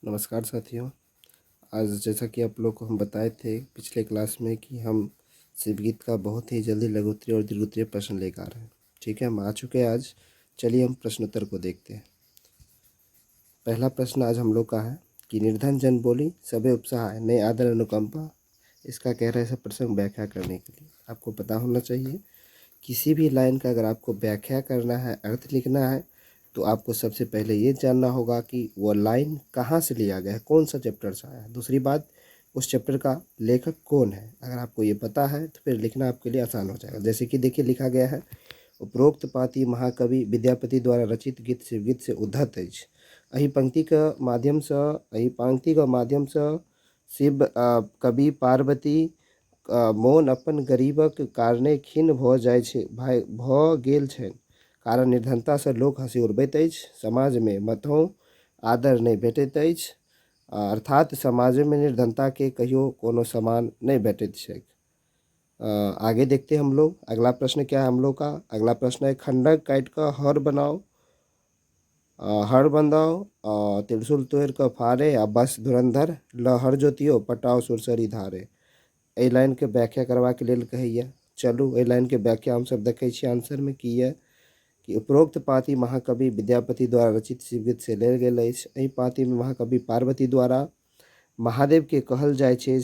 नमस्कार साथियों। आज जैसा कि आप लोग को हम बताए थे पिछले क्लास में कि हम शिवगीत का बहुत ही जल्दी लघुत्तरीय और दीर्घोत्तरीय प्रश्न लेकर आ रहे हैं। ठीक है, हम आ चुके हैं आज। चलिए हम प्रश्नोत्तर को देखते हैं। पहला प्रश्न आज हम लोग का है कि निर्धन जन बोली सबे उपसहाय नए आदर अनुकंपा, इसका कह रहे हैं सब प्रश्न व्याख्या करने के लिए आपको पता होना चाहिए। किसी भी लाइन का अगर आपको व्याख्या करना है, अर्थ लिखना है, तो आपको सबसे पहले ये जानना होगा कि वो लाइन कहाँ से लिया गया है, कौन सा चैप्टर से आया है। दूसरी बात, उस चैप्टर का लेखक कौन है। अगर आपको ये पता है तो फिर लिखना आपके लिए आसान हो जाएगा। जैसे कि देखिए लिखा गया है, उपरोक्त पाँति महाकवि विद्यापति द्वारा रचित गीत शिवगीत से उद्धत अछि। एहि पंक्ति के माध्यम से शिव कवि पार्वती मौन अपन गरीबक कारणे खिन्न भऽ जाइ छै भऽ गेल छनि, कारण निर्धनता से लोक हँसी उड़बैत अछि, समाज में मथों आदर नहीं भेटैत अछि। अर्थात समाज में निर्धनता के कहियो कोनो सम्मान नहीं भेटैत छैक। आगे देखते हैं हम लोग। अगला प्रश्न क्या है हम लोग का। अगला प्रश्न है, खंडक काट कर हर बनाओ, हर बंधाओ, त्रिशूल तोड़ कर फाड़े आ बस धुरंधर लहर जोतियो पटाओ सुरसरी धारे। एहि लाइन के व्याख्या करबा के लेल कहैया। चलू एहि लाइन के व्याख्या हम सब देखे छी आंसर में की है कि उपरोक्त पाँति महाकवि विद्यापति द्वारा रचित शिवगीत से लेल गेल अछि। एहि पाँति में महाकवि पार्वती द्वारा महादेव के कहल जाइ छै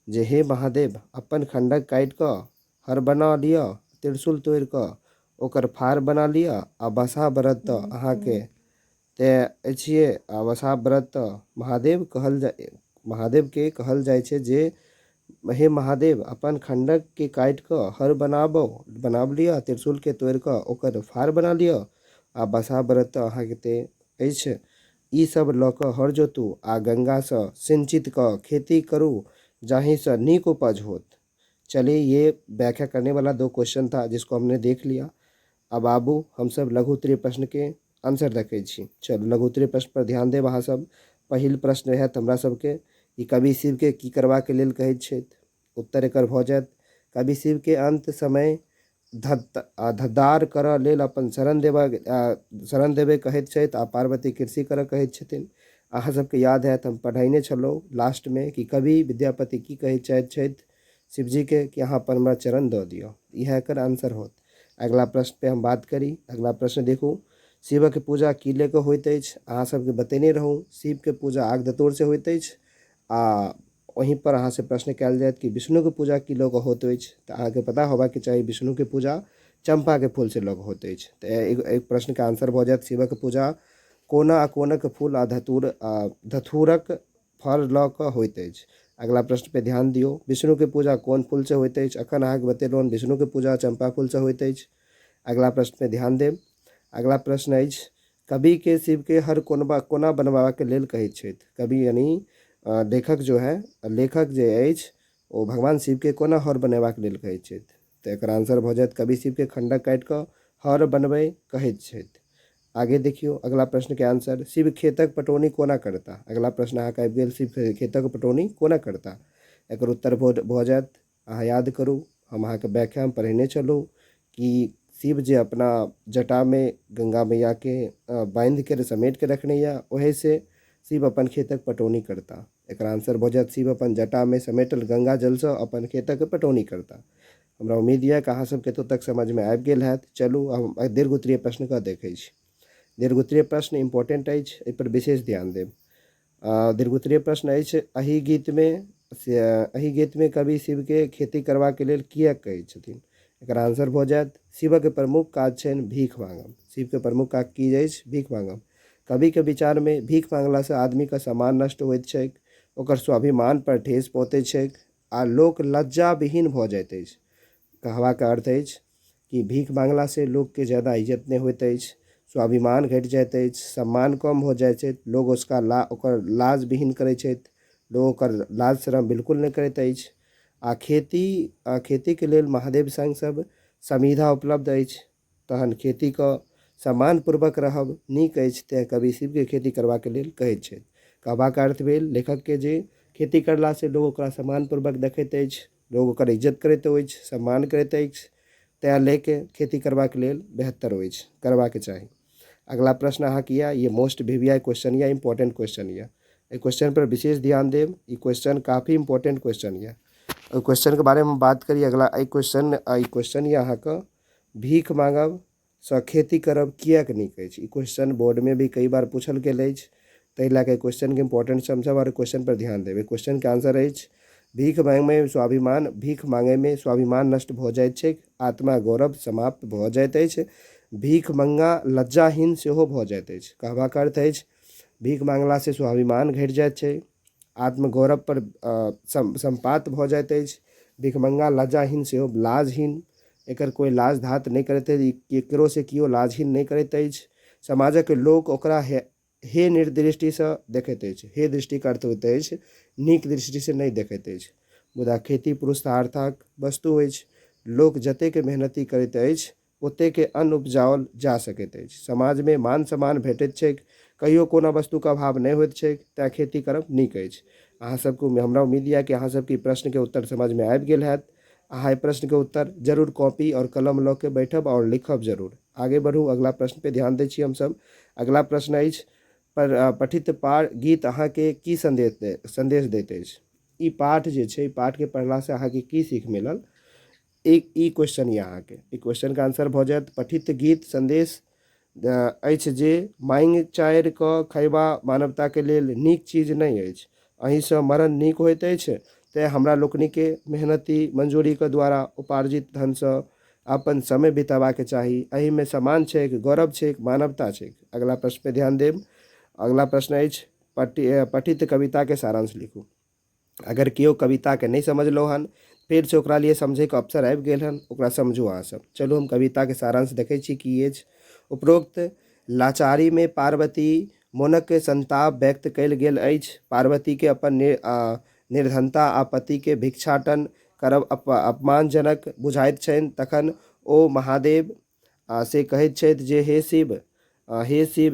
जे हे महादेव अपन खंडक काटि कऽ हर बना लिअ, त्रिशूल तोड़ि कऽ ओकर फार बना लिअ आ बसा व्रत तऽ अहाँके तय अछिए। आ बसा व्रत तऽ महादेव के कहल जाइ छै जे हे महादेव अपन खंडक के काटि कऽ हर बनाब लिअ, त्रिशूल के तोड़ि कऽ ओकर फार बना लिअ आ बसा व्रत तऽ अहाँके ते अछि। ई सब लऽ कऽ हर जोतू आ गंगा से सिंचित कऽ खेती करू, जाहि से नीक उपज होत। चलिए ये व्याख्या करने वाला 2 क्वेश्चन था जिसको हमने देख लिया। अब आबू हम सब लघु उत्तरीय प्रश्न के आंसर देखे छी। चलो लघु उत्तरीय प्रश्न पर ध्यान देब अहाँ सब। पहिल प्रश्न है हमरा सबके कि कवि शिव के की करबा के लेल कहैत छथि। उत्तर एकर भऽ जायत, कवि शिव के अंत समय धद्दार करऽ लेल अपन शरण देबे कहैत छथि आ पार्वती कृषि करऽ कहैत छथिन। अहाँ सबके याद है हम पढ़ैने छलहुँ लास्ट में कि कवि विद्यापति की कहैत छथि शिव जी के कि अहाँ पर हमरा चरण दऽ दियौ। यह एकर आंसर होत। अगला प्रश्न पे हम बात करी। अगला प्रश्न देखू, शिव के पूजा की लेके होइत अछि। अहाँ सबके बतेने रहूँ शिव के पूजा आग धतूर से होइत अछि। आ वहीं पर अहाँ से प्रश्न कयल जायत कि विष्णु के पूजा की लोग होइत अछि, तऽ अहाँके पता होबाक के चाही विष्णु के पूजा चंपा के फूल से लोग होइत अछि। तऽ एक प्रश्न के आंसर भऽ जायत शिव के पूजा कोना आ कोनक फूल आ धतूरक फल लऽ कऽ होइत अछि। अगला प्रश्न पे ध्यान दियो, विष्णु के पूजा कोन फूल से होइत अछि। अखन अहाँके बतेलहुँ विष्णु के पूजा चंपा फूल से होइत अछि। अगला प्रश्न पे ध्यान देब। अगला प्रश्न अछि, कवि के शिव के हर कोना बनवा के लेल कहैत छथि। कवि यानी लेखक जो है, लेखक जे अछि ओ भगवान शिव के कोना हर बनेबाक लेल कहैत छथि। तऽ एकर आंसर भऽ जायत कवि शिव के खंडक काटि कऽ हर बनबै कहैत छथि। आगे देखियो अगला प्रश्न के आंसर, शिव खेतक पटौनी कोना करता। अगला प्रश्न अहाँके आबि गेल, शिव खेतक पटौनी कोना करता। एकर उत्तर भऽ जायत, अहाँ याद करू हम अहाँके व्याख्या में पढ़ेने छलहुँ कि शिव जे अपना जटा में गंगा मैया के बांध के समेट के रखने या, वही से शिव अपन खेतक पटौनी करता। एकर आंसर भऽ जायत, शिव अपन जटा में समेटल गंगा जल से अपन खेतक पटौनी करता। हमरा उम्मीद यऽ कि अहाँ सब कतौ तक समझ में आबि गेल हैत। चलू हम दीर्घ उत्तरीय प्रश्न का देखै छी। दीर्घ उत्तरीय प्रश्न इम्पोर्टेंट अछि, एहि पर विशेष ध्यान देब। दीर्घ उत्तरीय प्रश्न अछि, एहि गीत में कवि शिव के खेती करबा के लेल किया कहै छथिन। एकर आंसर भऽ जायत, शिव के प्रमुख काज छनि भीख मांगब। शिव के प्रमुख काज की अछि, भीख मांगब। कवि के विचार में भीख मांगला से आदमी का सम्मान नष्ट होइत छैक, ओकर स्वाभिमान पर ठेस पहुँचैत छैक आ लोक लज्जा विहीन भऽ जाइत अछि। कहबाक अर्थ अछि कि भीख मांगला से लोग के ज्यादा इज्जत नहीं होइत अछि, स्वाभिमान घटि जाइत अछि, सम्मान कम हो जाइत छै, लोग ओकर लाज विहीन करैत छथि, लोग ओकर लाज शरम बिल्कुल नहीं करैत अछि। आ खेती के लेल महादेव संग सब समिधा उपलब्ध अछि, तहन खेती के सम्मानपूर्वक रहब नीक अछि, तेँ कवि शिव के खेती करबा के लेल कहैत छथि। कहबाक अर्थ भेल लेखक के जे खेती करला से लोग ओकरा सम्मानपूर्वक देखैत अछि, लोग ओकर इज्जत करैत अछि, सम्मान करैत अछि, तेँ लेके खेती करबाक लेल बेहतर अछि, करबाक चाही। अगला प्रश्न अहाँ किया ये मोस्ट वीवीआई क्वेश्चन या इंपॉर्टेंट क्वेश्चन या क्वेश्चन पर विशेष ध्यान देव। ये क्वेश्चन काफ़ी इंपॉर्टेंट क्वेश्चन या क्वेश्चन के बारे में बात करिए। अगला क्वेश्चन या अहाँ का भीख मांगब सँ खेती करब किएक नीक अछि। ई क्वेश्चन बोर्ड में भी कई बार पूछल गेल अछि, ताहि लए कऽ क्वेश्चन के इंपॉर्टेंट समझब और क्वेश्चन पर ध्यान देबै। क्वेश्चन के आंसर अछि भीख मांगे में स्वाभिमान नष्ट भऽ जाइत छै, आत्मा गौरव समाप्त भऽ जाइत अछि, भीख मंगा लज्जाहीन सेहो भऽ जाइत अछि। कहबाक अर्थ अछि भीख मांगला से स्वाभिमान घटि जाइत छै, आत्मगौरव पर संपात भऽ जाइत अछि, भिखमंगा लज्जाहीन सेहो लाजहीन, एकर कोई लाज धात नहीं करैत अछि, केकरो से किओ लाजहीन नहीं करैत अछि। समाजक लोक ओकरा हे निर्दृष्टि से देखैत अछि। हे दृष्टि के अर्थ होइत अछि नीक दृष्टि से नहीं देखैत अछि। मुदा खेती पुरुषार्थक वस्तु अछि, लोक जतेक मेहनती करैत अछि ओतेक अन्न उपजाओल जा सकैत अछि। समाज में मान सम्मान भेटैत छैक, कहियो कोनो वस्तुके अभाव नहीं होइत छैक, तेँ खेती करब नीक अछि। अहाँ सबको हमरा उम्मीद यऽ कि अहाँ सबके प्रश्न के उत्तर समझ में आबि गेल हैत। अहाँ एहि प्रश्न के उत्तर जरूर कॉपी और कलम लऽ के बैठब और लिखब जरूर। आगे बढ़ू, अगला प्रश्न पे ध्यान दै छी हम सब। अगला प्रश्न अछि पठित गीत अहाँ के की संदेश दैत अछि। ई पाठ जे छै, पाठ के पढ़ला से अहाँ के की सीख मिलल, ई क्वेश्चन यऽ अहाँ के। ई क्वेश्चन के आंसर भऽ जायत पठित गीत संदेश अछि जे मांगि चारि कऽ खयबा मानवता के लेल नीक चीज नहीं अछि। अही से मरण नीक होइत अछि, तेँ हमरा लोकनि के मेहनती मंजूरी के द्वारा उपार्जित धन से अपन समय बिताबाक चाही। एहि में सम्मान छै, गौरव छै, मानवता छै। अगला प्रश्न पे ध्यान देब। अगला प्रश्न अछि पठित कविता के सारांश लिखू। अगर केओ कविता के नहीं समझलो हन, फिर से ओकरा लिए समझे के अवसर आबि गेल हन, ओकरा समझू अहाँ सब। चलू हम कविता के सारांश देखै छी की अछि। उपरोक्त लाचारी में पार्वती मोनक संताप व्यक्त कयल गेल अछि। पार्वती के अपन निर्धनता आ पति के भिक्षाटन करब अपमानजनक बुझाइत छनि। तखन ओ महादेव से कहैत छथि जे हे शिव,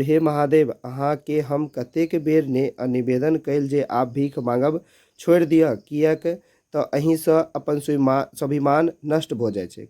हे महादेव, अहाँ के हम कतेक बेर निवेदन कयल जे आप भीख मांगब छोड़ि दिअ, किएक तऽ अहीं से अपन स्वाभिमान नष्ट भऽ जाइ छै।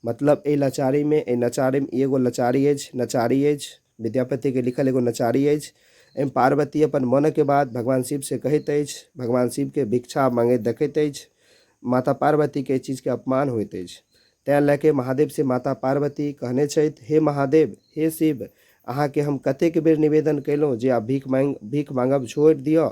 मतलब ए लाचारी में एगो लाचारी अछि, विद्यापति के लिखल एगो नचारी अछि। एम पार्वती अपन मन के बात भगवान शिव से कहैत अछि, भगवान शिव के भिक्षा मांगैत देखैत अछि। माता पार्वती के चीज के अपमान होइत अछि, तैं लैके महादेव से माता पार्वती कहने छथि हे महादेव, हे शिव, अहाँ के हम कतेक बेर निवेदन कयलहुँ जे आप भीख मांगब छोड़ि दिअ,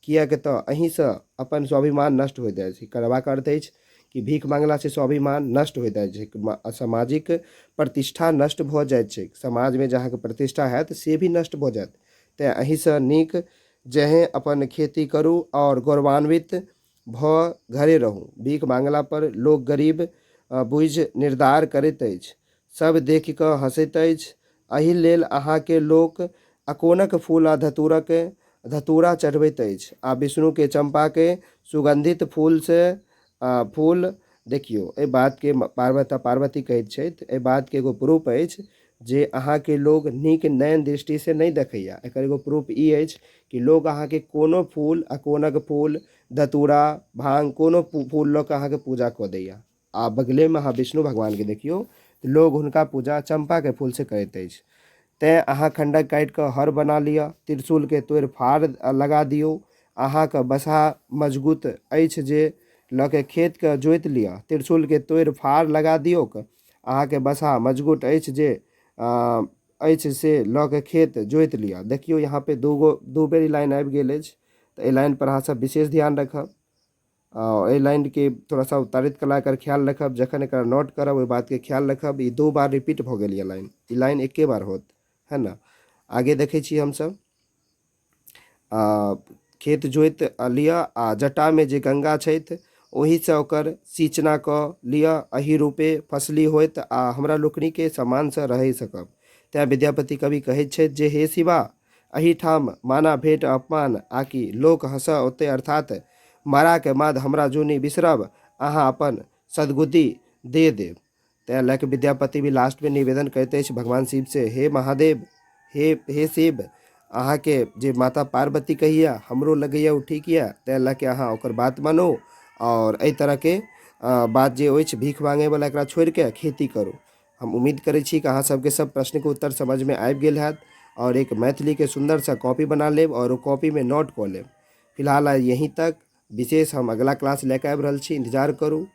किएक तऽ अहीं से अपन स्वाभिमान नष्ट होइत अछि। करबाक अर्थ अछि कि भीख मांगला से स्वाभिमान नष्ट होइत अछि, सामाजिक प्रतिष्ठा नष्ट भऽ जाइत छै। समाज में जहाँ के प्रतिष्ठा हैत से भी नष्ट भऽ जायत। तैं अहीं से नीक जेहें अपन खेती करू और गौरवान्वित भऽ घरे रहू। भीख मांगला पर लोग गरीब बुझि निर्धार करैत अछि, सब देख कऽ हंसैत अछि। एहि लेल अहाँ के लोक अकोनक फूल आ धतूरा चढ़बैत अछि आ विष्णु के चंपा के सुगंधित फूल से फूल देखियो। एहि बात के पार्वती कहैत छथि, एहि बात के एगो प्रूफ अछि जे अहाँ के लोग नीक नयन दृष्टि से नहीं देखैया। एकर एगो प्रूफ ई अछि कि लोग अहाँ के कोनो फूल, अकोनक फूल, धतूरा, भांग कोनो फूल लऽ के अहाँ के पूजा कऽ दैया। आ बगले में अहाँ विष्णु भगवान के देखियो, लोग हुनका पूजा चंपा के फूल से करैत अछि। तैं अहाँ खंडक काटि कऽ हर बना लिअ, त्रिशूल के तोड़ि फाड़ लगा दियौ। अहाँ के बसहा मजगूत अछि जे लऽ के खेत के जोति लिअ, त्रिशूल के तोड़ि फाड़ लगा दियौ। अहाँ के बसहा मजगूत अछि जे से लऽ के खेत जोति लिअ। देखियो यहाँ पे दू बेर लाइन आबि गेल अछि, तऽ एहि लाइन पर अहाँ सब विशेष ध्यान रखब। एहि लाइन के थोड़ा सा उच्चारित कला कर ख्याल रखब, जखन एक नोट करब ओहि बात के ख्याल रखब। ई 2 बार रिपीट भऽ गेल लाइन, ई लाइन एके बार होत है ना। आगे देखे छी हम सब। खेत जोति लिअ आ जटा में जे गंगा छथि ओही से ओकर सिंचना कऽ लिअ, एही रूपे फसली होइत आ हमरा लोकनि के समान से रहि सकब। तैं विद्यापति कवि कहैत छथि जे हे शिवा, एही ठाम माना भेंट अपमान, आकि लोक हंसऽ ओते, अर्थात मरा के बाद हमरा जोनी बिसरब, अहाँ अपन सद्बुद्धि दे देव। तैं लैके विद्यापति भी लास्ट में निवेदन करते अछि भगवान शिव से, हे महादेव, हे शिव, अहाँ के जे माता पार्वती कहिया हमरो लगैया उ ठीक यऽ, तैं लैके अहाँ ओकर बात मानो और एहि तरह के बात जे अछि भीख मांगे वाला एकरा छोड़ि के खेती करू। हम उम्मीद करै छी कि अहाँ सबके सब प्रश्न के उत्तर समझ में आबि गेल हैत और एक मैथिली के सुंदर सा कॉपी बना लेब और ओ कॉपी में नोट कऽ लेब। फिलहाल यहीं तक। विशेष हम अगला क्लास लेके आबि रहल छी, इंतजार करू।